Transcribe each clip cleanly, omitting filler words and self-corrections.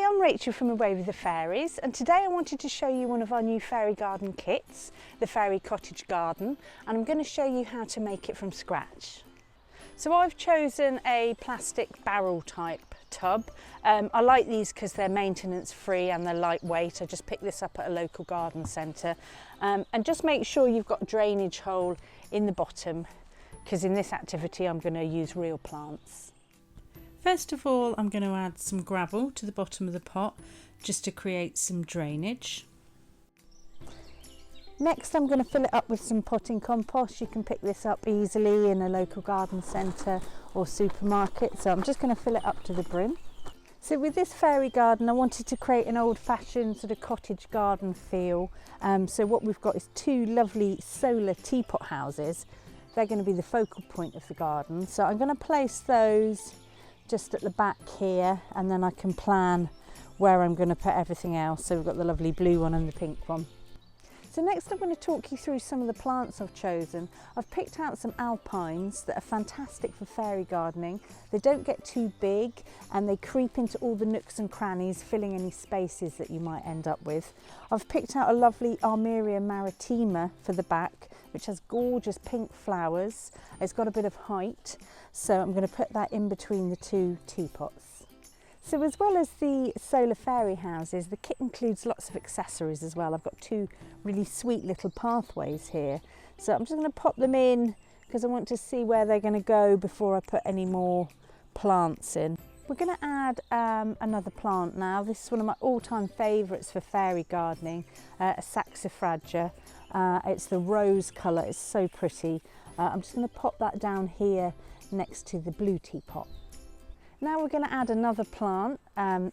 I'm Rachel from Away with the Fairies, and today I wanted to show you one of our new fairy garden kits, the Fairy Cottage Garden, and I'm going to show you how to make it from scratch. So I've chosen a plastic barrel type tub. I like these because they're maintenance free and they're lightweight. I just picked this up at a local garden centre, and just make sure you've got a drainage hole in the bottom, because in this activity I'm going to use real plants. First of all, I'm going to add some gravel to the bottom of the pot just to create some drainage. Next, I'm going to fill it up with some potting compost. You can pick this up easily in a local garden centre or supermarket. So I'm just going to fill it up to the brim. So with this fairy garden, I wanted to create an old-fashioned sort of cottage garden feel. So what we've got is two lovely solar teapot houses. They're going to be the focal point of the garden. So I'm going to place those just at the back here, and then I can plan where I'm going to put everything else. So we've got the lovely blue one and the pink one. So next I'm going to talk you through some of the plants I've chosen. I've picked out some alpines that are fantastic for fairy gardening. They don't get too big and they creep into all the nooks and crannies, filling any spaces that you might end up with. I've picked out a lovely Armeria maritima for the back, which has gorgeous pink flowers. It's got a bit of height, so I'm going to put that in between the two teapots. So as well as the solar fairy houses, the kit includes lots of accessories as well. I've got two really sweet little pathways here. So I'm just going to pop them in because I want to see where they're going to go before I put any more plants in. We're going to add another plant now. This is one of my all-time favourites for fairy gardening, a Saxifrage. It's the rose colour, it's so pretty. I'm just going to pop that down here next to the blue teapot. Now we're going to add another plant,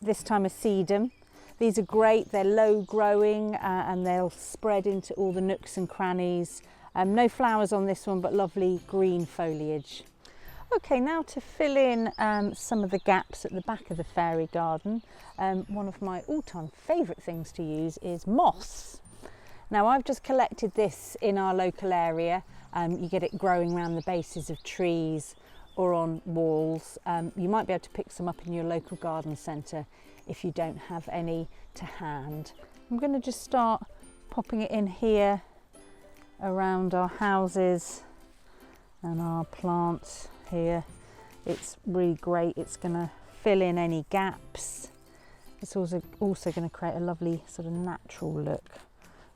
this time a Sedum. These are great, they're low growing and they'll spread into all the nooks and crannies. No flowers on this one, but lovely green foliage. Okay, now to fill in some of the gaps at the back of the fairy garden, one of my all-time favourite things to use is moss. Now I've just collected this in our local area. You get it growing around the bases of trees or on walls. You might be able to pick some up in your local garden centre if you don't have any to hand. I'm going to just start popping it in here around our houses and our plants here. It's really great. It's going to fill in any gaps. It's also going to create a lovely sort of natural look,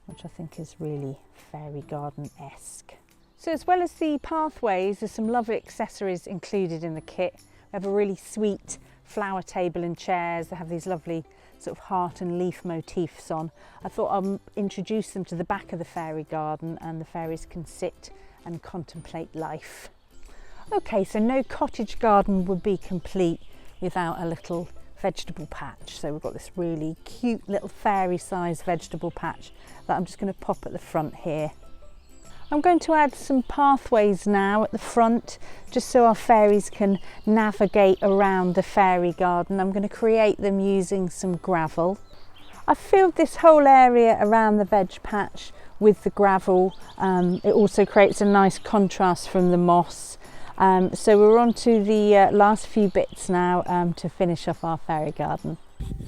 which I think is really fairy garden-esque. So as well as the pathways, there's some lovely accessories included in the kit. We have a really sweet flower table and chairs that have these lovely sort of heart and leaf motifs on. I thought I'll introduce them to the back of the fairy garden and the fairies can sit and contemplate life. Okay, so no cottage garden would be complete without a little vegetable patch. So we've got this really cute little fairy sized vegetable patch that I'm just going to pop at the front here. I'm going to add some pathways now at the front, just so our fairies can navigate around the fairy garden. I'm going to create them using some gravel. I've filled this whole area around the veg patch with the gravel. It also creates a nice contrast from the moss. So we're on to the last few bits now to finish off our fairy garden.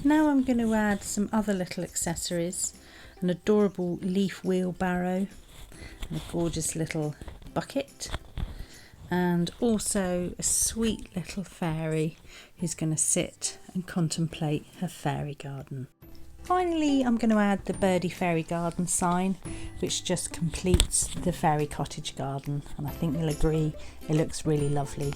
Now I'm going to add some other little accessories, an adorable leaf wheelbarrow, a gorgeous little bucket, and also a sweet little fairy who's going to sit and contemplate her fairy garden. Finally, I'm going to add the birdie fairy garden sign, which just completes the fairy cottage garden, and I think you'll agree it looks really lovely.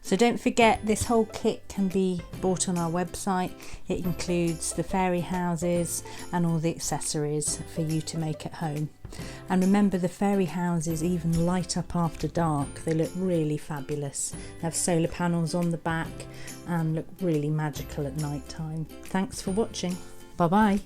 So don't forget, this whole kit can be bought on our website. It includes the fairy houses and all the accessories for you to make at home. And remember, the fairy houses even light up after dark. They look really fabulous. They have solar panels on the back and look really magical at night time. Thanks for watching. Bye bye.